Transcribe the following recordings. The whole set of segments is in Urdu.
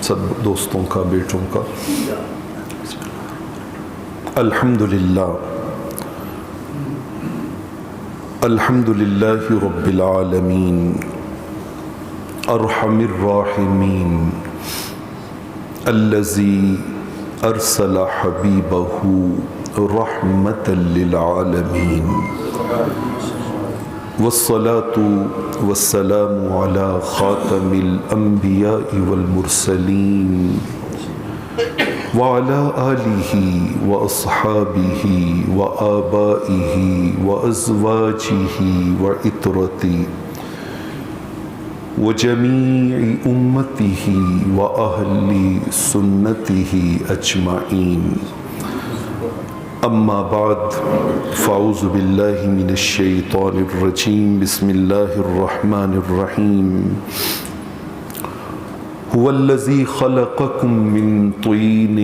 سب دوستوں کا، بیٹوں کا۔ الحمدللہ الحمدللہ رب العالمین ارحم الراحمین الذی ارسل حبیبہ رحمۃ للعالمین والصلاة والسلام علی خاتم الانبیاء والمرسلین وعلى آلہ واصحابہ وآبائہ وازواجہ وعطرتہ وجمیع امتہ واہل سنتہ اجمعین، اما بعد فاعوذ باللہ من الشیطان الرجیم، بسم اللہ الرحمن الرحیم۔ هو الذي خلقكم من طين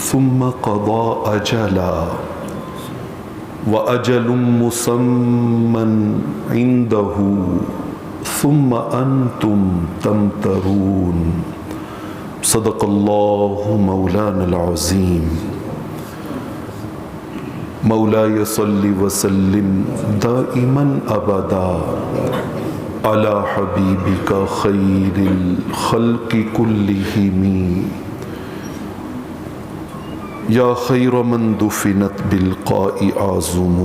ثم قضى أجلا وأجل مسمى عنده ثم أنتم تمترون، صدق الله مولانا العظيم۔ مولاي صل وسلم دائما أبدا على حبيبك خير الخلق كلهم يا خير من دفنت بالقاء أعظم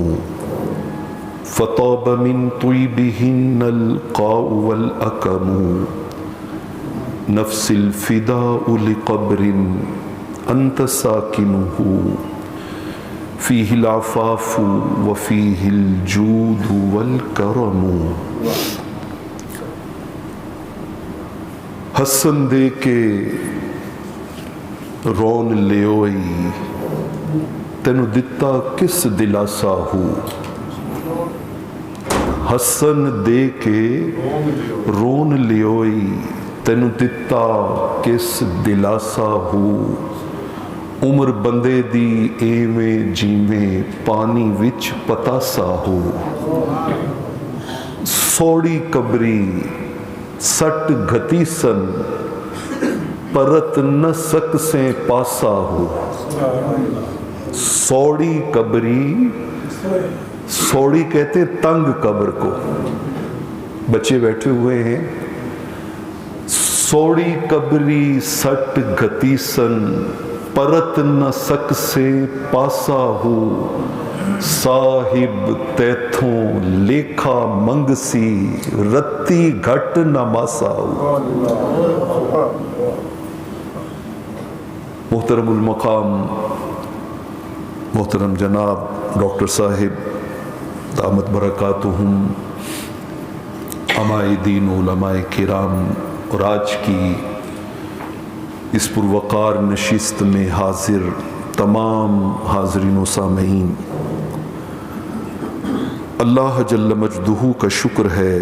فطاب من طيبهن القاء والأكم، نفس الفداء لقبر أنت ساكنه فيه العفاف وفيه الجود والكرم۔ حسن دے کے رون لیوئی تینو دتا کس دلاسا ہو، حسن دے کے رون لیوئی تینو دتا کس دلاسا ہو، عمر بندے دی ایویں جیویں پانی وچ پتاسا ہو، سوڑی قبری سٹ گھتی سن پرت نہ سک سے پاسا ہو، سوڑی قبری، سوڑی کہتے تنگ قبر کو، بچے بیٹھے ہوئے ہیں، سوڑی قبری سٹ گھتی سن پرت نہ سک سے پاسا ہو، صاحب تیتھوں لیکھا منگسی رتی گھٹ نہ ماسا ہو۔ محترم المقام محترم جناب ڈاکٹر صاحب دامت برکاتہم، علماء دین، علماء کرام، اور آج کی اس پروقار نشست میں حاضر تمام حاضرین و سامعین، اللہ جل مجدہ کا شکر ہے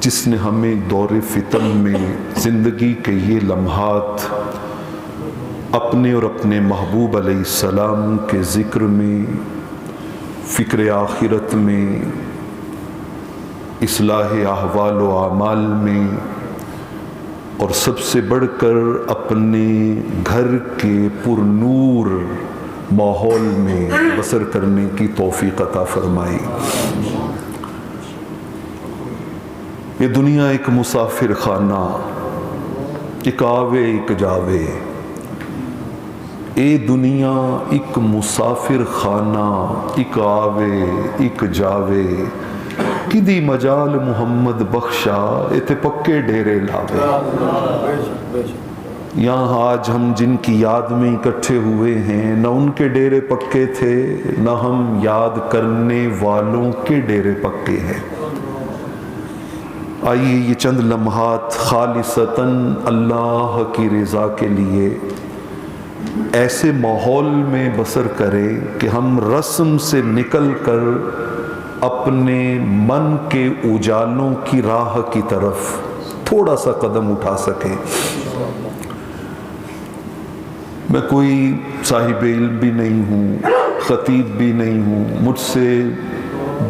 جس نے ہمیں دور فتن میں زندگی کے یہ لمحات اپنے اور اپنے محبوب علیہ السلام کے ذکر میں، فکر آخرت میں، اصلاح احوال و اعمال میں، اور سب سے بڑھ کر اپنے گھر کے پر نور ماحول میں بسر کرنے کی توفیق عطا فرمائی۔ یہ دنیا ایک مسافر خانہ، ایک آوے ایک جاوے، اے دنیا ایک مسافر خانہ، ایک آوے ایک جاوے، کدی مجال محمد بخشا ایتھے پکے ڈیرے لاوے۔ یہاں آج ہم جن کی یاد میں اکٹھے ہوئے ہیں، نہ ان کے ڈیرے پکے تھے، نہ ہم یاد کرنے والوں کے ڈیرے پکے ہیں۔ آئیے یہ چند لمحات خالصتاً اللہ کی رضا کے لیے ایسے ماحول میں بسر کریں کہ ہم رسم سے نکل کر اپنے من کے اجالوں کی راہ کی طرف تھوڑا سا قدم اٹھا سکیں۔ میں کوئی صاحب علم بھی نہیں ہوں، خطیب بھی نہیں ہوں، مجھ سے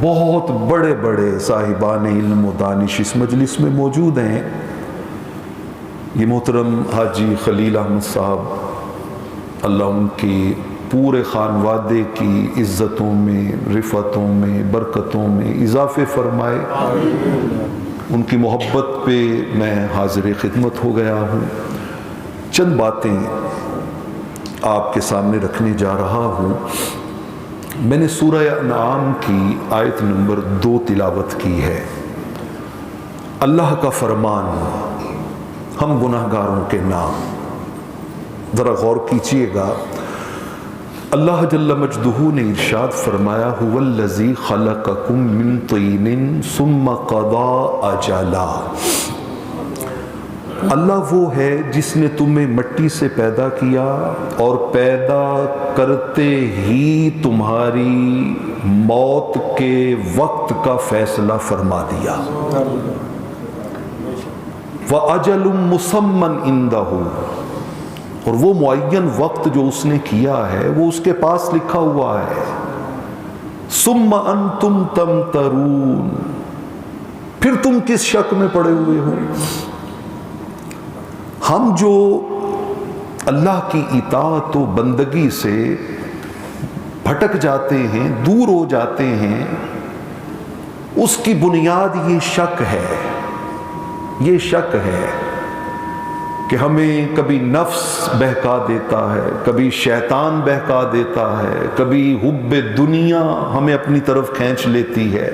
بہت بڑے بڑے صاحبان علم و دانش اس مجلس میں موجود ہیں، یہ محترم حاجی خلیل احمد صاحب، اللہ ان کی پورے خانوادے کی عزتوں میں، رفعتوں میں، برکتوں میں اضافے فرمائے۔ ان کی محبت پہ میں حاضر خدمت ہو گیا ہوں۔ چند باتیں آپ کے سامنے رکھنے جا رہا ہوں۔ میں نے سورہ انعام کی آیت نمبر 2 تلاوت کی ہے۔ اللہ کا فرمان، ہم گناہگاروں کے نام، ذرا غور کیجئے گا۔ اللہ جل مجدہ نے ارشاد فرمایا هو الذی خلقکم من طین ثم قضى اجلا۔ اللہ وہ ہے جس نے تمہیں مٹی سے پیدا کیا اور پیدا کرتے ہی تمہاری موت کے وقت کا فیصلہ فرما دیا۔ وَأَجَلٌ مُّسَمًّى عِندَهُ، اور وہ معین وقت جو اس نے کیا ہے وہ اس کے پاس لکھا ہوا ہے۔ ثُمَّ أَنْتُمْ تَمْتَرُونَ، پھر تم کس شک میں پڑے ہوئے ہو؟ ہم جو اللہ کی اطاعت و بندگی سے بھٹک جاتے ہیں، دور ہو جاتے ہیں، اس کی بنیاد یہ شک ہے، یہ شک ہے کہ ہمیں کبھی نفس بہکا دیتا ہے، کبھی شیطان بہکا دیتا ہے، کبھی حب دنیا ہمیں اپنی طرف کھینچ لیتی ہے،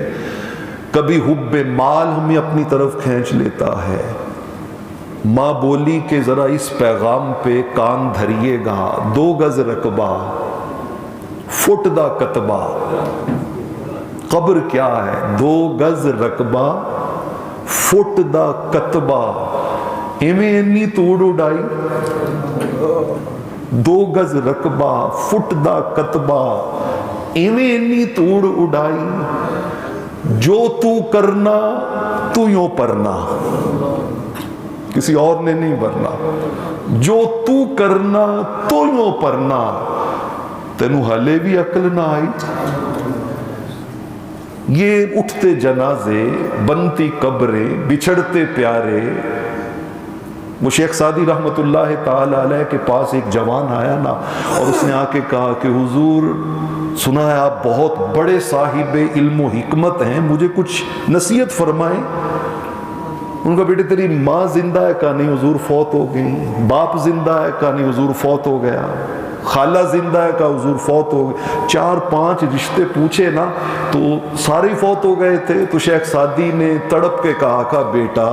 کبھی حب مال ہمیں اپنی طرف کھینچ لیتا ہے۔ ماں بولی کہ ذرا اس پیغام پہ کان دھریے گا، 2 گز رقبہ فٹ دا کتبہ۔ قبر کیا ہے؟ 2 گز رقبہ فٹ دا کتبہ۔ ایویں انی توڑ اڈائی، 2 گز رقبہ فٹ دا کتبہ، ایویں انی توڑ اڈائی، جو تو کرنا تو یوں پرنا، کسی اور نے نہیں برنا، جو تو کرنا تو یوں پرنا، تینوں حالے بھی عقل نہ آئی۔ یہ اٹھتے جنازے، بنتی قبریں، بچھڑتے پیارے۔ وہ شیخ سعدی رحمت اللہ تعالی علیہ کے پاس ایک جوان آیا نا، اور اس نے آ کے کہا کہ حضور سنا ہے آپ بہت بڑے صاحب علم و حکمت ہیں، مجھے کچھ نصیحت فرمائیں۔ ان کا بیٹے تیری ماں زندہ ہے؟ کہا نہیں حضور فوت ہو گئی۔ باپ زندہ ہے؟ کہا نہیں حضور فوت ہو گیا۔ خالہ زندہ ہے؟ کہا حضور فوت ہو گئے۔ 4-5 رشتے پوچھے نا تو سارے فوت ہو گئے تھے۔ تو شیخ سعدی نے تڑپ کے کہا کہ بیٹا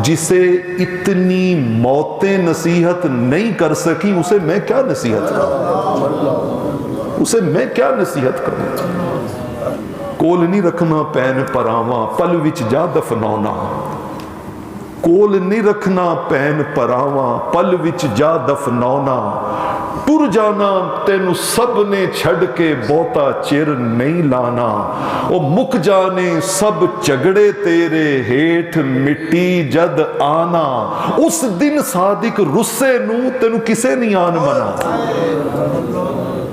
جسے اتنی موتیں نصیحت نہیں کر سکی اسے میں کیا نصیحت کروں، اسے میں کیا نصیحت کروں۔ کول نہیں رکھنا پین پراواں، پل وچ جا دفناؤنا۔ کول نہیں رکھنا پین پراواں، پل وچ جا دفناؤنا۔ ٹر جانا تینو سب نے چھڑ کے بہتا چر نہیں لانا۔ او مک جانے سب چگڑے تیرے ہیٹھ مٹی جد آنا۔ اس دن صادق رسے نو تینو کسے نہیں آن منا،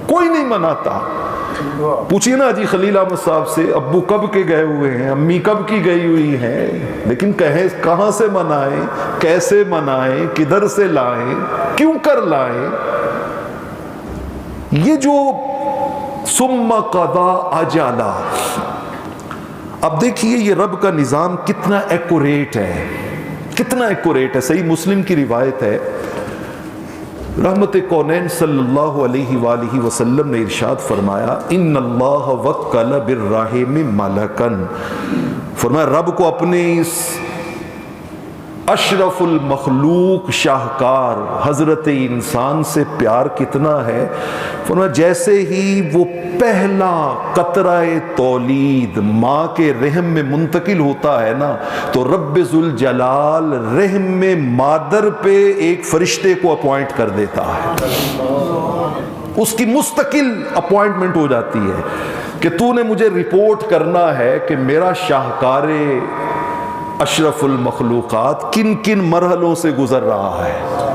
کوئی نہیں مناتا۔ پوچھئے نا جی خلیل احمد صاحب سے ابو کب کے گئے ہوئے ہیں، امی کب کی گئی ہوئی ہیں، لیکن کہاں سے منائیں، کیسے منائیں، کدھر سے لائیں، کیوں کر لائیں۔ یہ جو ثم قضا اجلا، اب دیکھیے یہ رب کا نظام کتنا ایکوریٹ ہے، کتنا ایکوریٹ ہے۔ صحیح مسلم کی روایت ہے، رحمت کونین صلی اللہ علیہ وآلہ وسلم نے ارشاد فرمایا ان اللہ وکل بالرحم ملکن، فرمایا رب کو اپنے اس اشرف المخلوق شاہکار حضرت انسان سے پیار کتنا ہے، فرمایا جیسے ہی وہ پہلا قطرہ تولید ماں کے رحم میں منتقل ہوتا ہے نا تو رب ذوالجلال رحم میں مادر پہ ایک فرشتے کو اپوائنٹ کر دیتا ہے، اس کی مستقل اپوائنٹمنٹ ہو جاتی ہے کہ تو نے مجھے رپورٹ کرنا ہے کہ میرا شاہکار اشرف المخلوقات کن کن مرحلوں سے گزر رہا ہے۔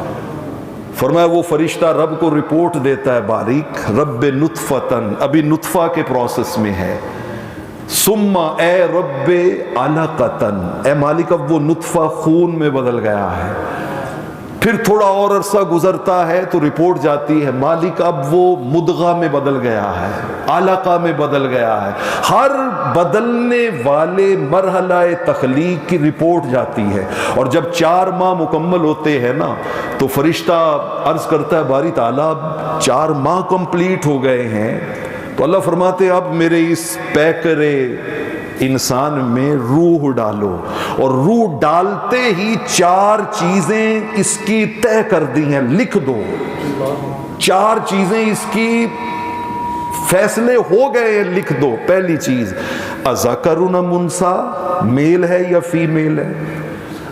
فرمایا وہ فرشتہ رب کو رپورٹ دیتا ہے باریک، رب نطفتن، ابھی نطفہ کے پروسیس میں ہے، ثم اے رب علقتن، اے مالک اب وہ نطفہ خون میں بدل گیا ہے، پھر تھوڑا اور عرصہ گزرتا ہے تو رپورٹ جاتی ہے مالک اب وہ مدغہ میں بدل گیا ہے، علقہ میں بدل گیا ہے. ہر بدلنے والے مرحلہ تخلیق کی رپورٹ جاتی ہے. اور جب 4 ماہ مکمل ہوتے ہیں نا تو فرشتہ عرض کرتا ہے باری تعالیٰ 4 ماہ کمپلیٹ ہو گئے ہیں. تو اللہ فرماتے ہیں اب میرے اس پیکرے انسان میں روح ڈالو. اور روح ڈالتے ہی 4 چیزیں اس کی طے کر دی ہیں، لکھ دو. 4 چیزیں اس کی فیصلے ہو گئے ہیں، لکھ دو. پہلی چیز اذکرن منسا، میل ہے یا فیمیل ہے.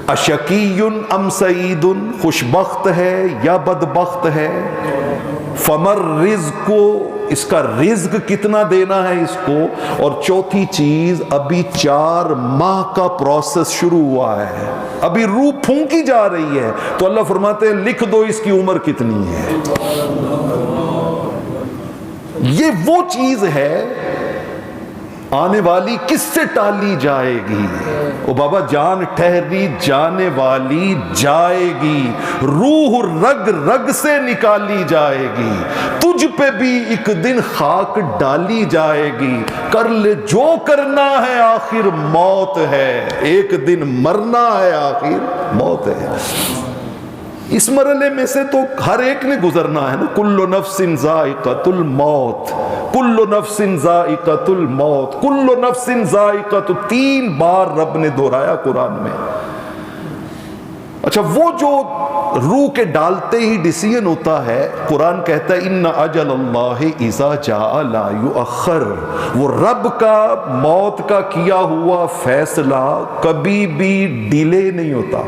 اشقی ام سعید، خوش بخت ہے یا بدبخت ہے. فمر رزق، اس کا رزق کتنا دینا ہے اس کو. اور چوتھی چیز ابھی 4 ماہ کا پروسیس شروع ہوا ہے، ابھی روح پھونکی جا رہی ہے. تو اللہ فرماتے ہیں لکھ دو اس کی عمر کتنی ہے. یہ وہ چیز ہے آنے والی کس سے ٹالی جائے گی. او بابا جان ٹھہری جانے والی جائے گی، روح رگ رگ سے نکالی جائے گی. تجھ پہ بھی ایک دن خاک ڈالی جائے گی. کر لے جو کرنا ہے آخر موت ہے، ایک دن مرنا ہے آخر موت ہے. اس مرحلے میں سے تو ہر ایک نے گزرنا ہے نا. کل نفس ذائقۃ الموت، کل نفس ذائقۃ الموت، کل نفس ذائقۃ، 3 بار رب نے دہرایا قرآن میں. اچھا وہ جو روح کے ڈالتے ہی ڈیسیژن ہوتا ہے، قرآن کہتا ہے ان اجل اللہ اذا جاء لا یؤخر. وہ رب کا موت کا کیا ہوا فیصلہ کبھی بھی ڈیلے نہیں ہوتا،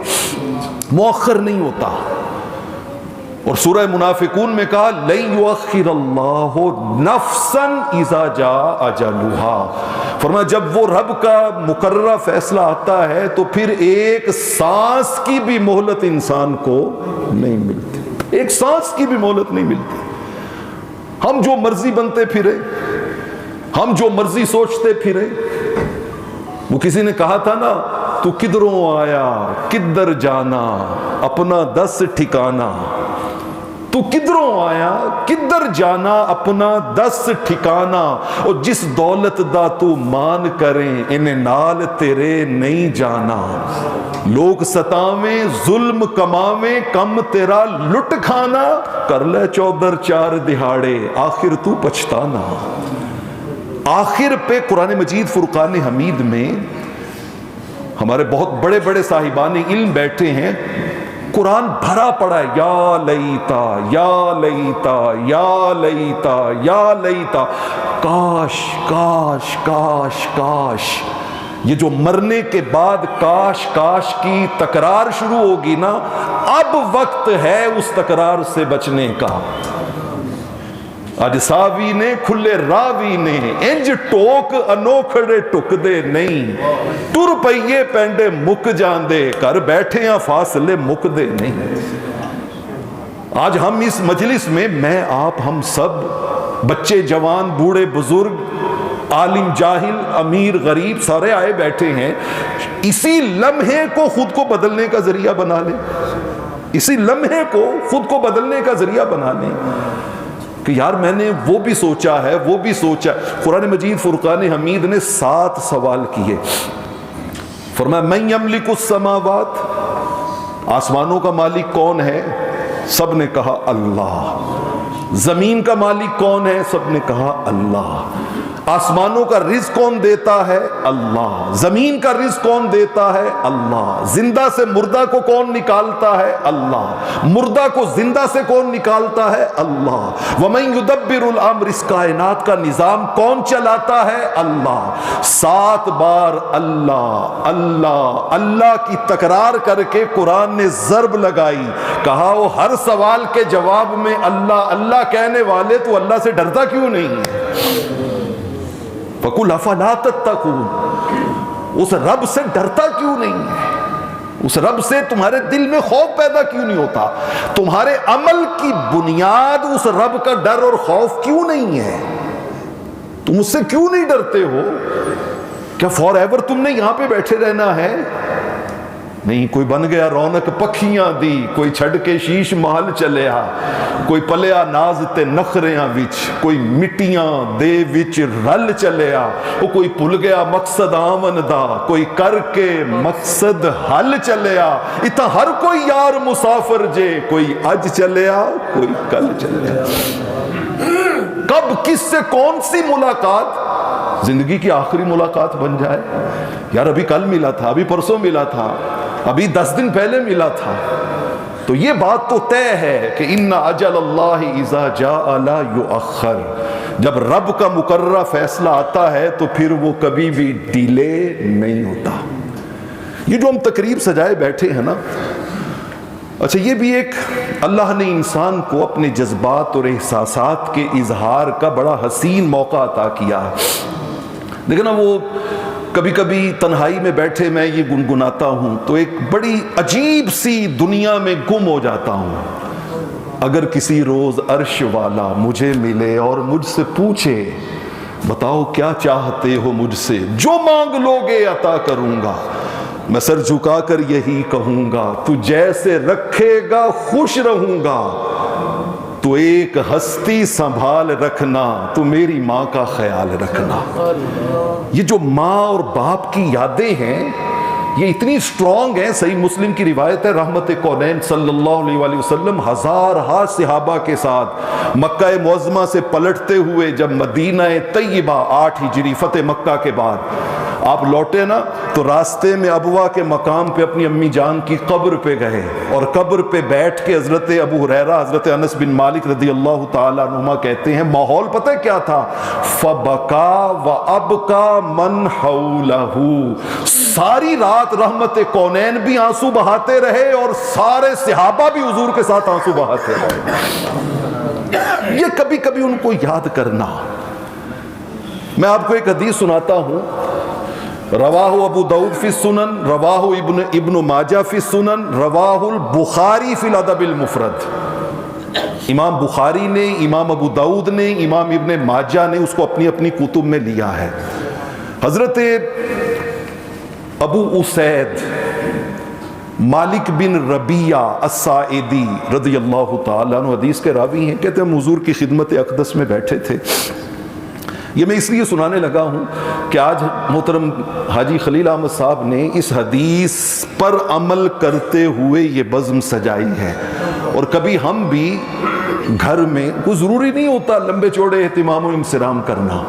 مؤخر نہیں ہوتا. اور سورہ منافقون میں کہا لن یؤخر اللہ نفسا اذا جاء اجلها. فرمایا جب وہ رب کا مقررہ فیصلہ آتا ہے تو پھر ایک سانس کی بھی مہلت انسان کو نہیں ملتی، ایک سانس کی بھی مہلت نہیں ملتی. ہم جو مرضی بنتے پھرے، ہم جو مرضی سوچتے پھرے. وہ کسی نے کہا تھا نا تو کدھروں آیا کدھر جانا اپنا 10 ٹھکانا. تو کدھروں آیا کدھر جانا اپنا 10 ٹھکانا. اور جس دولت دا تو مان کریں انہیں نال تیرے نہیں جانا. لوگ ستاویں ظلم کماویں کم تیرا لٹ کھانا. کر لے چودر 4 دہاڑے آخر تو پچھتانا. آخر پہ قرآن مجید فرقان حمید میں ہمارے بہت بڑے بڑے صاحبان علم بیٹھے ہیں، قرآن بھرا پڑا ہے یا لیتا یا لیتا یا لیتا یا لیتا. کاش کاش کاش کاش. یہ جو مرنے کے بعد کاش کاش کی تکرار شروع ہوگی نا، اب وقت ہے اس تکرار سے بچنے کا. اج ساوی نے کھلے راوی نے انج ٹوک انوکھڑے ٹک دے نہیں. ٹر پئیے پینڈے مک جاندے کر بیٹھے ہیں فاصلے مک دے نہیں. آج ہم اس مجلس میں میں آپ ہم سب بچے جوان بوڑھے بزرگ عالم جاہل امیر غریب سارے آئے بیٹھے ہیں. اسی لمحے کو خود کو بدلنے کا ذریعہ بنا لیں، اسی لمحے کو خود کو بدلنے کا ذریعہ بنا لیں کہ یار میں نے وہ بھی سوچا ہے وہ بھی سوچا. قرآن مجید فرقان حمید نے 7 سوال کیے. فرمایا من یملک السماوات، آسمانوں کا مالک کون ہے؟ سب نے کہا اللہ. زمین کا مالک کون ہے؟ سب نے کہا اللہ. آسمانوں کا رزق کون دیتا ہے؟ اللہ. زمین کا رزق کون دیتا ہے؟ اللہ. زندہ سے مردہ کو کون نکالتا ہے؟ اللہ. مردہ کو زندہ سے کون نکالتا ہے؟ اللہ. وَمَن يُدَبِّرُ الْأَمْرِ، اس کائنات کا نظام کون چلاتا ہے؟ اللہ. 7 بار اللہ اللہ اللہ کی تکرار کر کے قرآن نے ضرب لگائی. کہا وہ ہر سوال کے جواب میں اللہ اللہ کہنے والے تو اللہ سے ڈرتا کیوں نہیں ہے؟ فَقُلْ أَفَلَا تَتَّقُونَ، اس رب سے ڈرتا کیوں نہیں ہے؟ اس رب سے تمہارے دل میں خوف پیدا کیوں نہیں ہوتا؟ تمہارے عمل کی بنیاد اس رب کا ڈر اور خوف کیوں نہیں ہے؟ تم اس سے کیوں نہیں ڈرتے ہو؟ کیا فار ایور تم نے یہاں پہ بیٹھے رہنا ہے؟ نہیں کوئی بن گیا رونق پکھیاں دی، کوئی چھڑ کے شیش محل چلیا، کوئی پلیا ناز تے نخریاں وچ، کوئی مٹیاں دے وچ رل چلیا، وہ کوئی بھل گیا مقصد آمن دا، کوئی کر کے مقصد حل چلیا، اتنا ہر کوئی یار مسافر جے، کوئی اج چلیا کوئی کل چلیا۔ کب کس سے کون سی ملاقات زندگی کی آخری ملاقات بن جائے، یار ابھی کل ملا تھا، ابھی پرسوں ملا تھا، ابھی 10 دن پہلے ملا تھا، تو یہ بات تو طے ہے کہ ان اجل اللہ اذا جاء لا یؤخر، جب رب کا مقررہ فیصلہ آتا ہے تو پھر وہ کبھی بھی ڈیلے نہیں ہوتا۔ یہ جو ہم تقریب سجائے بیٹھے ہیں نا، اچھا یہ بھی ایک اللہ نے انسان کو اپنے جذبات اور احساسات کے اظہار کا بڑا حسین موقع عطا کیا ہے۔ لیکن وہ کبھی کبھی تنہائی میں بیٹھے میں یہ گنگناتا ہوں تو ایک بڑی عجیب سی دنیا میں گم ہو جاتا ہوں۔ اگر کسی روز عرش والا مجھے ملے اور مجھ سے پوچھے بتاؤ کیا چاہتے ہو مجھ سے، جو مانگ لوگے عطا کروں گا، میں سر جھکا کر یہی کہوں گا تو جیسے رکھے گا خوش رہوں گا، تو ایک ہستی سنبھال رکھنا، تو میری ماں کا خیال رکھنا۔ یہ جو ماں اور باپ کی یادیں ہیں یہ اتنی سٹرونگ ہیں۔ صحیح مسلم کی روایت ہے، رحمت کونین صلی اللہ علیہ وآلہ وسلم ہزارہا صحابہ کے ساتھ مکہ معظمہ سے پلٹتے ہوئے جب مدینہ طیبہ 8 ہجری فتح مکہ کے بعد آپ لوٹے نا، تو راستے میں ابوا کے مقام پہ اپنی امی جان کی قبر پہ گئے اور قبر پہ بیٹھ کے حضرت ابو ہریرہ حضرت انس بن مالک رضی اللہ تعالیٰ عنہما کہتے ہیں ماحول پتہ کیا تھا، فَبَكَا وَأَبْكَا مَنْ حَوْلَهُ، ساری رات رحمت کونین بھی آنسو بہاتے رہے اور سارے صحابہ بھی حضور کے ساتھ آنسو بہاتے رہے۔ یہ کبھی کبھی ان کو یاد کرنا۔ میں آپ کو ایک حدیث سناتا ہوں، رواہ ابو داؤد فی السنن، رواہ ابن ماجہ فی السنن، رواہ البخاری فی الادب المفرد۔ امام بخاری نے، امام ابو داؤد نے، امام ابن ماجہ نے اس کو اپنی اپنی کتب میں لیا ہے۔ حضرت ابو اسید مالک بن ربیعہ الساعدی رضی اللہ تعالیٰ عنہ حدیث کے راوی ہیں، کہتے ہیں ہم حضور کی خدمت اقدس میں بیٹھے تھے۔ یہ میں اس لیے سنانے لگا ہوں کہ آج محترم حاجی خلیل احمد صاحب نے اس حدیث پر عمل کرتے ہوئے یہ بزم سجائی ہے، اور کبھی ہم بھی گھر میں، کوئی ضروری نہیں ہوتا لمبے چوڑے اہتمام و انصرام کرنا،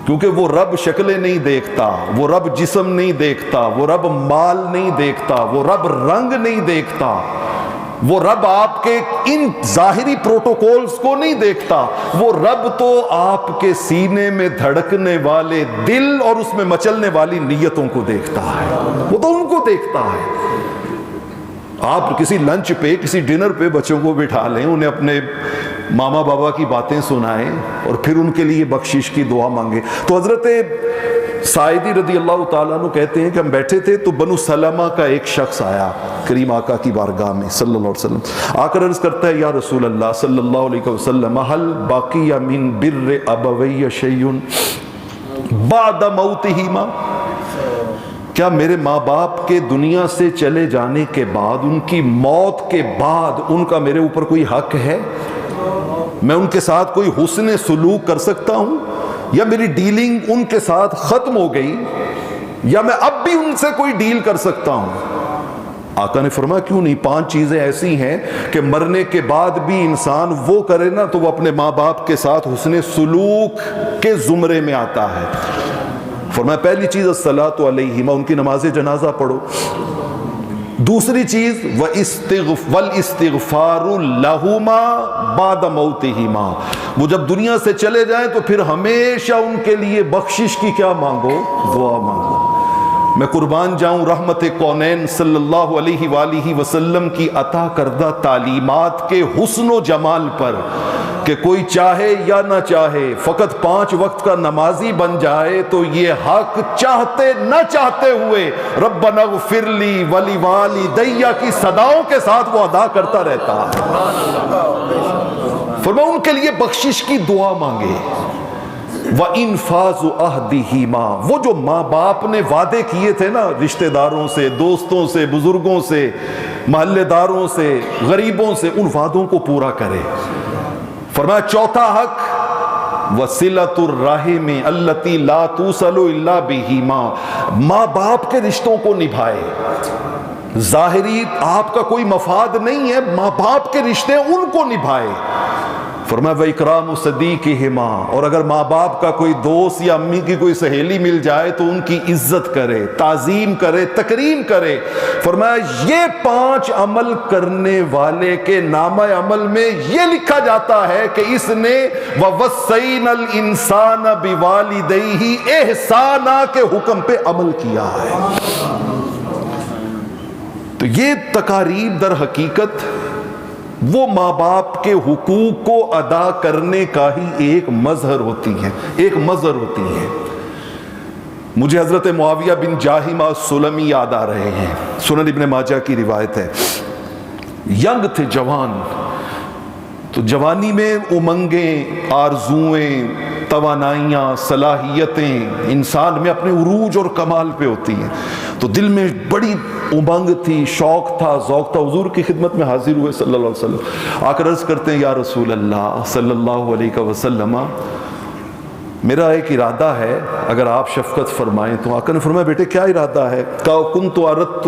کیونکہ وہ رب شکلیں نہیں دیکھتا، وہ رب جسم نہیں دیکھتا، وہ رب مال نہیں دیکھتا، وہ رب رنگ نہیں دیکھتا، وہ رب آپ کے ان ظاہری پروٹوکولز کو نہیں دیکھتا، وہ رب تو آپ کے سینے میں دھڑکنے والے دل اور اس میں مچلنے والی نیتوں کو دیکھتا ہے، وہ تو ان کو دیکھتا ہے۔ آپ کسی لنچ پہ، کسی ڈنر پہ بچوں کو بٹھا لیں، انہیں اپنے ماما بابا کی باتیں سنائیں اور پھر ان کے لیے بخشش کی دعا مانگیں۔ تو حضرت سائدی رضی اللہ تعالیٰ عنہ کہتے ہیں کہ ہم بیٹھے تھے تو بنو سلمہ کا ایک شخص آیا کریم آقا کی بارگاہ میں صلی اللہ علیہ وسلم، آ کر عرض کرتا ہے یا رسول اللہ صلی اللہ علیہ وسلم هل باقی من بر ابوی شیء بعد موتہما، کیا میرے ماں باپ کے دنیا سے چلے جانے کے بعد، ان کی موت کے بعد ان کا میرے اوپر کوئی حق ہے؟ میں ان کے ساتھ کوئی حسن سلوک کر سکتا ہوں، یا میری ڈیلنگ ان کے ساتھ ختم ہو گئی، یا میں اب بھی ان سے کوئی ڈیل کر سکتا ہوں؟ آقا نے فرمایا کیوں نہیں، 5 چیزیں ایسی ہیں کہ مرنے کے بعد بھی انسان وہ کرے نا تو وہ اپنے ماں باپ کے ساتھ حسن سلوک کے زمرے میں آتا ہے۔ فرمایا پہلی چیز الصلاۃ علیہما، ان کی نماز جنازہ پڑھو۔ دوسری چیز والاستغفار لہما بعد موتہما، وہ جب دنیا سے چلے جائیں تو پھر ہمیشہ ان کے لیے بخشش کی کیا مانگو، دعا مانگو۔ میں قربان جاؤں رحمت کونین صلی اللہ علیہ وآلہ وسلم کی عطا کردہ تعلیمات کے حسن و جمال پر کہ کوئی چاہے یا نہ چاہے فقط 5 وقت کا نمازی بن جائے تو یہ حق چاہتے نہ چاہتے ہوئے ربنا اغفر لی ولوالدی کی صداؤں کے ساتھ وہ ادا کرتا رہتا ہے۔ فرمایا ان کے لیے بخشش کی دعا مانگے۔ وَإِنْفَاذُ عَهْدِهِمَا، وہ جو ماں باپ نے وعدے کیے تھے نا رشتہ داروں سے، دوستوں سے، بزرگوں سے، محلے داروں سے، غریبوں سے، ان وعدوں کو پورا کرے۔ فرمایا چوتھا حق وَصِلَةُ الرَّحِمِ الَّتِي لَا تُوصَلُ إِلَّا بِهِمَا، ماں باپ کے رشتوں کو نبھائے۔ ظاہری آپ کا کوئی مفاد نہیں ہے، ماں باپ کے رشتے ان کو نبھائے۔ فرمایا وَإِكْرَامُ صَدِيقِهِمَا، اور اگر ماں باپ کا کوئی دوست یا امی کی کوئی سہیلی مل جائے تو ان کی عزت کرے، تعظیم کرے، تکریم کرے۔ فرمایا یہ 5 عمل کرنے والے کے نامہ عمل میں یہ لکھا جاتا ہے کہ اس نے وَوَصَّيْنَا الْإِنسَانَ بِوَالِدَيْهِ إِحْسَانًا کے حکم پہ عمل کیا ہے۔ تو یہ تقاریب در حقیقت وہ ماں باپ کے حقوق کو ادا کرنے کا ہی ایک مظہر ہوتی ہے، ایک مظہر ہوتی ہے۔ مجھے حضرت معاویہ بن جاہمہ سلمی یاد آ رہے ہیں، سنن ابن ماجہ کی روایت ہے۔ ینگ تھے، جوان، تو جوانی میں امنگیں، آرزوئیں، توانائیاں، صلاحیتیں انسان میں اپنے عروج اور کمال پہ ہوتی ہیں، تو دل میں بڑی امنگ تھی، شوق تھا، ذوق تھا۔ حضور کی خدمت میں حاضر ہوئے صلی اللہ علیہ وسلم، آ کر عرض کرتے ہیں یا رسول اللہ صلی اللہ علیہ وسلم، میرا ایک ارادہ ہے، اگر آپ شفقت فرمائیں تو۔ آقا نے فرمایا بیٹے کیا ارادہ ہے؟ كنت اردت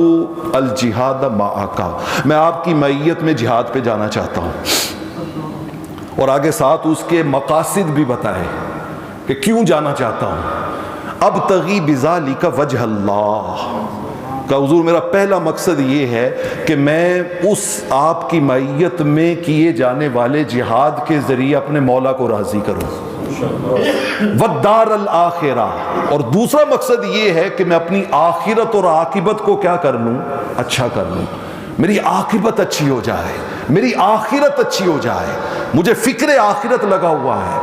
الجہاد معک، میں آپ کی معیت میں جہاد پہ جانا چاہتا ہوں، اور آگے ساتھ اس کے مقاصد بھی بتائے کہ کیوں جانا چاہتا ہوں۔ ابتغی بذالک وجہ اللہ، کہ حضور میرا پہلا مقصد یہ ہے کہ میں اس آپ کی معیت میں کیے جانے والے جہاد کے ذریعے اپنے مولا کو راضی کروں۔ والدار الآخرہ، اور دوسرا مقصد یہ ہے کہ میں اپنی آخرت اور عاقبت کو کیا کر لوں؟ اچھا کر لوں، میری عاقبت اچھی ہو جائے، میری آخرت اچھی ہو جائے، مجھے فکر آخرت لگا ہوا ہے۔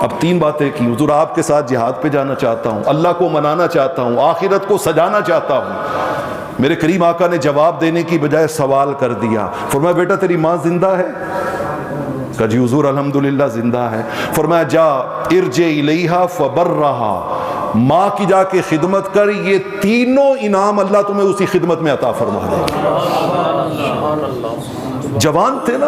اب 3 باتیں کی، حضور آپ کے ساتھ جہاد پہ جانا چاہتا ہوں، اللہ کو منانا چاہتا ہوں، آخرت کو سجانا چاہتا ہوں۔ میرے کریم آقا نے جواب دینے کی بجائے سوال کر دیا۔ فرمایا بیٹا تیری ماں زندہ ہے؟ کہا جی حضور الحمدللہ زندہ ہے۔ فرمایا جا ارجع الیہا فبرہا، ماں کی جا کے خدمت کر، یہ تینوں انعام اللہ تمہیں اسی خدمت میں عطا فرما دے۔ جوان تھے نا۔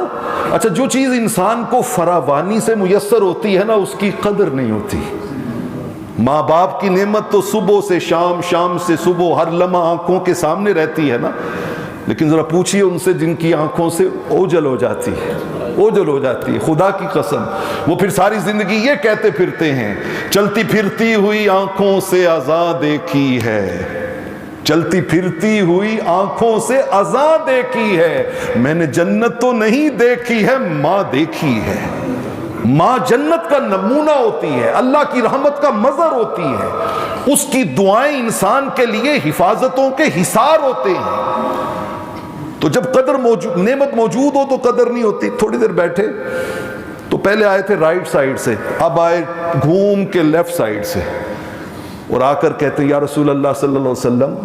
اچھا جو چیز انسان کو فراوانی سے میسر ہوتی ہے نا اس کی قدر نہیں ہوتی۔ ماں باپ کی نعمت تو صبح سے شام، شام سے صبح، ہر لمحہ آنکھوں کے سامنے رہتی ہے نا، لیکن ذرا پوچھئے ان سے جن کی آنکھوں سے اوجل ہو جاتی ہے، اوجل ہو جاتی ہے، خدا کی قسم وہ پھر ساری زندگی یہ کہتے پھرتے ہیں چلتی پھرتی ہوئی آنکھوں سے اذاں دیکھی ہے، چلتی پھرتی ہوئی آنکھوں سے اذاں دیکھی ہے، میں نے جنت تو نہیں دیکھی ہے، ماں دیکھی ہے۔ ماں جنت کا نمونہ ہوتی ہے، اللہ کی رحمت کا مظہر ہوتی ہے، اس کی دعائیں انسان کے لیے حفاظتوں کے حصار ہوتے ہیں۔ تو جب قدر موجود، نعمت موجود ہو تو قدر نہیں ہوتی۔ تھوڑی دیر بیٹھے تو پہلے آئے تھے رائٹ سائڈ سے، اب آئے گھوم کے لیفٹ سائڈ سے، اور آ کر کہتے ہیں یا رسول اللہ صلی اللہ علیہ وسلم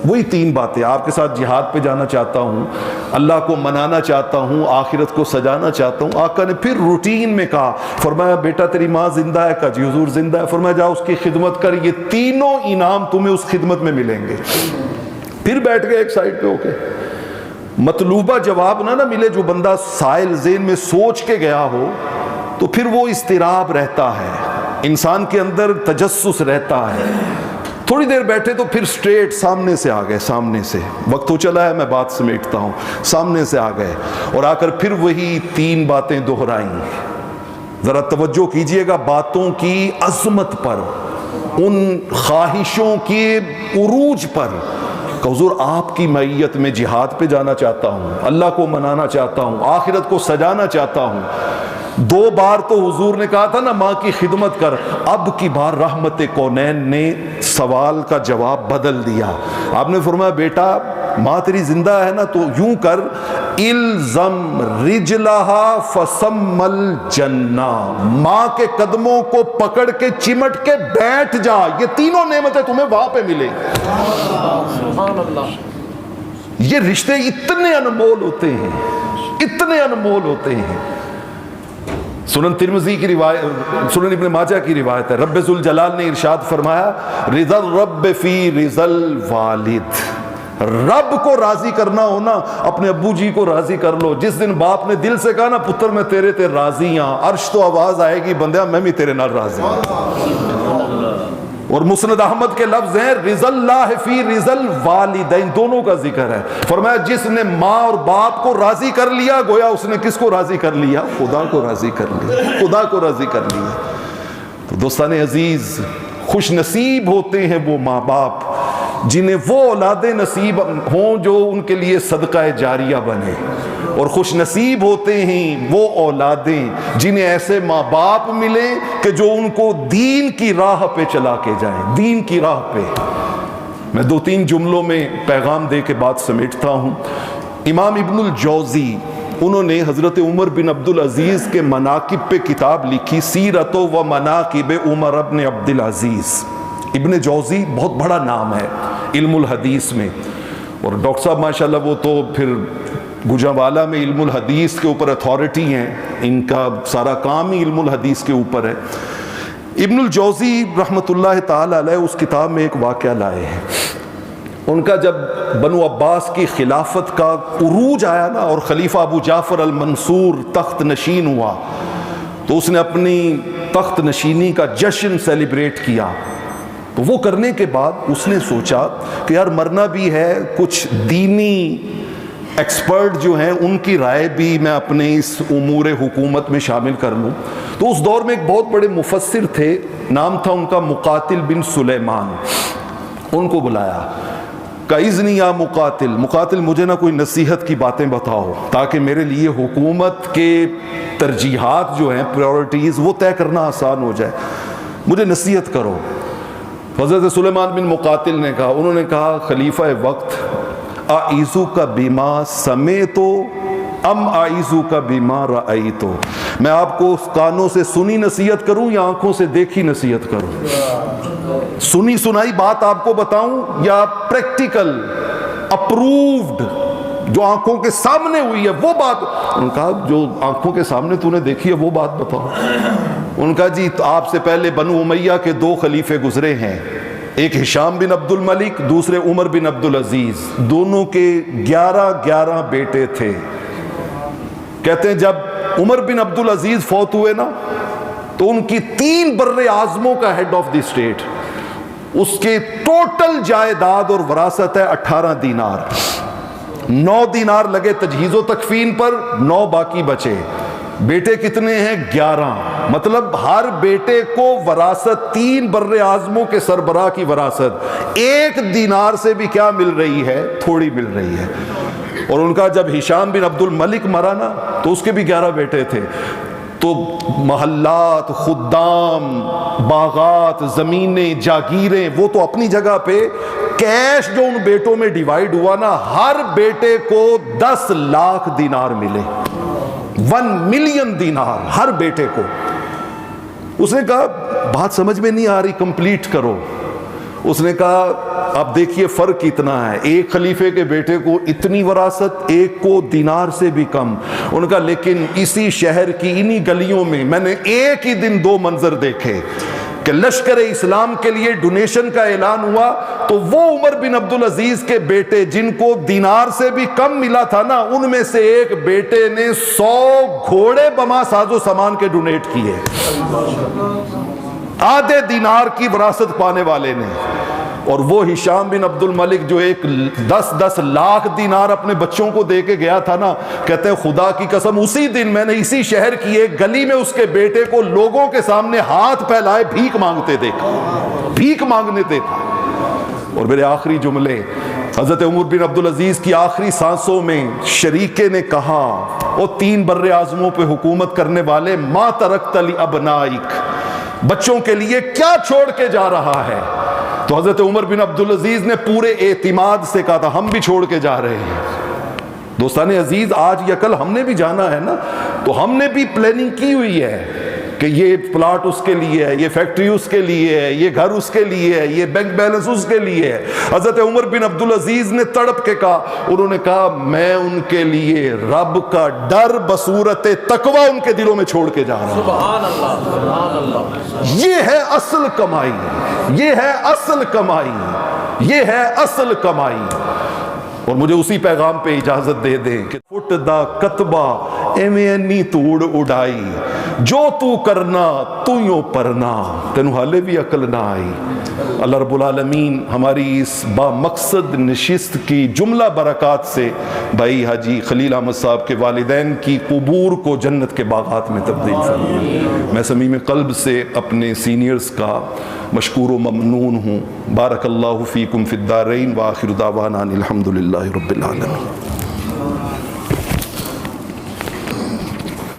وہی 3 باتیں، آپ کے ساتھ جہاد پہ جانا چاہتا ہوں، اللہ کو منانا چاہتا ہوں، آخرت کو سجانا چاہتا ہوں۔ آقا نے پھر روٹین میں کہا، فرمایا بیٹا تیری ماں زندہ ہے؟ کہا جی حضور زندہ ہے۔ فرمایا جا اس کی خدمت کر، یہ تینوں انعام تمہیں اس خدمت میں ملیں گے۔ پھر بیٹھ گئے ایک سائڈ پہ ہو کے۔ مطلوبہ جواب نہ ملے، جو بندہ سائل ذہن میں سوچ کے گیا ہو تو پھر وہ اضطراب رہتا ہے، انسان کے اندر تجسس رہتا ہے۔ تھوڑی دیر بیٹھے تو پھر سٹریٹ سامنے سے آ گئے، سامنے سے، وقت ہو چلا ہے میں بات سمیٹتا ہوں، سامنے سے آ گئے اور آ کر پھر وہی 3 باتیں دہرائیں۔ ذرا توجہ کیجئے گا باتوں کی عظمت پر، ان خواہشوں کے عروج پر، کہ حضور آپ کی معیت میں جہاد پہ جانا چاہتا ہوں، اللہ کو منانا چاہتا ہوں، آخرت کو سجانا چاہتا ہوں۔ 2 بار تو حضور نے کہا تھا نا ماں کی خدمت کر، اب کی بار رحمت کونین نے سوال کا جواب بدل دیا۔ آپ نے فرمایا بیٹا ماں تیری زندہ ہے نا تو یوں کر، الزم رجلہا فسم الجنہ، ماں کے قدموں کو پکڑ کے چمٹ کے بیٹھ جا، یہ تینوں نعمتیں تمہیں وہاں پہ ملیں۔ یہ رشتے اتنے انمول ہوتے ہیں، اتنے انمول ہوتے ہیں۔ سنن ترمذی کی روایت، سنن ابن ماجہ کی روایت ہے، رب ذوالجلال نے ارشاد فرمایا رضا الرب فی رضا الوالد، رب کو راضی کرنا ہو نا اپنے ابو جی کو راضی کر لو۔ جس دن باپ نے دل سے کہا نا پتر میں تیرے تے راضی ہاں، عرش تو آواز آئے گی بندیا میں بھی تیرے نال راضی ہوں۔ اور مسند احمد کے لفظ ہیں رضا اللہ فی رضا الوالدین، دونوں کا ذکر ہے۔ فرمایا جس نے ماں اور باپ کو راضی کر لیا گویا اس نے کس کو راضی کر لیا؟ خدا کو راضی کر لیا، خدا کو راضی کر لیا۔ تو دوستان عزیز، خوش نصیب ہوتے ہیں وہ ماں باپ جنہیں وہ اولادیں نصیب ہوں جو ان کے لیے صدقہ جاریہ بنے، اور خوش نصیب ہوتے ہیں وہ اولادیں جنہیں ایسے ماں باپ ملیں کہ جو ان کو دین کی راہ پہ چلا کے جائیں، دین کی راہ پہ۔ میں 2-3 جملوں میں پیغام دے کے بات سمیٹتا ہوں۔ امام ابن الجوزی انہوں نے حضرت عمر بن عبدالعزیز کے مناقب پہ کتاب لکھی، سیرت و مناقب عمر بن عبدالعزیز۔ ابن جوزی بہت بڑا نام ہے علم الحدیث میں، اور ڈاکٹر صاحب ماشاءاللہ وہ تو پھر گوجرانوالہ میں علم الحدیث کے اوپر اتھارٹی ہیں، ان کا سارا کام ہی علم الحدیث کے اوپر ہے۔ ابن الجوزی رحمۃ اللہ تعالی علیہ اس کتاب میں ایک واقعہ لائے ہیں۔ ان کا جب بنو عباس کی خلافت کا عروج آیا نا اور خلیفہ ابو جعفر المنصور تخت نشین ہوا تو اس نے اپنی تخت نشینی کا جشن سیلیبریٹ کیا۔ تو وہ کرنے کے بعد اس نے سوچا کہ یار مرنا بھی ہے، کچھ دینی ایکسپرٹ جو ہیں ان کی رائے بھی میں اپنے اس امور حکومت میں شامل کر لوں۔ تو اس دور میں ایک بہت بڑے مفسر تھے، نام تھا ان کا مقاتل بن سلیمان۔ ان کو بلایا، کاذنی یا مقاتل، مقاتل مجھے نہ کوئی نصیحت کی باتیں بتاؤ تاکہ میرے لیے حکومت کے ترجیحات جو ہیں، پریورٹیز، وہ طے کرنا آسان ہو جائے، مجھے نصیحت کرو۔ حضرت سلیمان بن مقاتل نے کہا، انہوں نے کہا خلیفہ وقت اعیذو کا بیما سمیتو ام اعیذو کا بیما رأیتو، میں آپ کو کانوں سے سنی نصیحت کروں یا آنکھوں سے دیکھی نصیحت کروں؟ سنی سنائی بات آپ کو بتاؤں یا پریکٹیکل اپرووڈ جو آنکھوں کے سامنے ہوئی ہے وہ بات؟ ان کا جو آنکھوں کے سامنے تو نے دیکھی ہے وہ بات بتاؤ۔ ان کا جی آپ سے پہلے بنو امیہ کے 2 خلیفے گزرے ہیں، ایک ہشام بن عبد الملک، دوسرے عمر بن عبدالعزیز، دونوں کے 11 بیٹے تھے۔ کہتے ہیں جب عمر بن عبدالعزیز فوت ہوئے نا تو ان کی 3 بر اعظموں کا ہیڈ آف دی اسٹیٹ، اس کے ٹوٹل جائیداد اور وراثت ہے 18 دینار۔ 9 دینار لگے تجہیز و تکفین پر، 9 باقی بچے۔ بیٹے کتنے ہیں؟ 11، مطلب ہر بیٹے کو وراثت 3 بر اعظموں کے سربراہ کی وراثت 1 دینار سے بھی کیا مل رہی ہے؟ تھوڑی مل رہی ہے۔ اور ان کا جب ہشام بن عبد الملک مرا نا تو اس کے بھی 11 بیٹے تھے، تو محلات، خدام، باغات، زمینیں، جاگیریں، وہ تو اپنی جگہ پہ، کیش جو ان بیٹوں میں ڈیوائیڈ ہوا نا ہر بیٹے کو 10 لاکھ دینار ملے، 1 ملین دینار ہر بیٹے کو۔ اس نے کہا بات سمجھ میں نہیں آ رہی، کمپلیٹ کرو۔ اس نے کہا اب دیکھیے فرق کتنا ہے، ایک خلیفے کے بیٹے کو اتنی وراثت، ایک کو دینار سے بھی کم۔ ان کا لیکن اسی شہر کی انہی گلیوں میں میں نے ایک ہی دن 2 منظر دیکھے کہ لشکر اسلام کے لیے ڈونیشن کا اعلان ہوا تو وہ عمر بن عبدالعزیز کے بیٹے جن کو دینار سے بھی کم ملا تھا نا، ان میں سے ایک بیٹے نے 100 گھوڑے بما ساز و سامان کے ڈونیٹ کیے، آدھے دینار کی وراثت پانے والے نے۔ اور وہ ہشام بن عبد الملک جو ایک 10 لاکھ دینار اپنے بچوں کو دے کے گیا تھا نا، کہتے ہیں خدا کی قسم اسی دن میں نے اسی شہر کی ایک گلی میں اس کے بیٹے کو لوگوں کے سامنے ہاتھ پھیلائے بھیک مانگتے دیکھا، بھیک مانگنے دیکھا۔ اور میرے آخری جملے، حضرت عمر بن عبدالعزیز کی آخری سانسوں میں شریکے نے کہا، وہ 3 بر اعظموں پہ حکومت کرنے والے، ما ترکت لابنائک، بچوں کے لیے کیا چھوڑ کے جا رہا ہے؟ تو حضرت عمر بن عبدالعزیز نے پورے اعتماد سے کہا تھا ہم بھی چھوڑ کے جا رہے ہیں۔ دوستان عزیز، آج یا کل ہم نے بھی جانا ہے نا، تو ہم نے بھی پلاننگ کی ہوئی ہے کہ یہ پلاٹ اس کے لیے ہے، یہ فیکٹری اس کے لیے ہے، یہ گھر اس کے لیے ہے، یہ بینک بیلنس اس کے لیے ہے۔ حضرت عمر بن عبدالعزیز نے تڑپ کے کہا، انہوں نے کہا میں ان کے لیے رب کا ڈر بصورت تقوی ان کے دلوں میں چھوڑ کے جا رہا ہوں۔ سبحان اللہ، سبحان اللہ۔ یہ ہے اصل کمائی، یہ ہے اصل کمائی، یہ ہے اصل کمائی۔ اور مجھے اسی پیغام پہ اجازت دے دیں کہ فٹ دا کتبہ ایویں انی توڑ اڑائی، جو تو کرنا تو یوں پرنا، تینوں حالے بھی عقل نہ آئی۔ اللہ رب العالمین ہماری اس با مقصد نشست کی جملہ برکات سے بھائی حاجی خلیل احمد صاحب کے والدین کی قبور کو جنت کے باغات میں تبدیل فرمائے۔ میں صمیم قلب سے اپنے سینئرز کا مشکور و ممنون ہوں۔ بارک اللہ فیکم فی الدارین، وآخر دعوانا الحمدللہ رب العالمین۔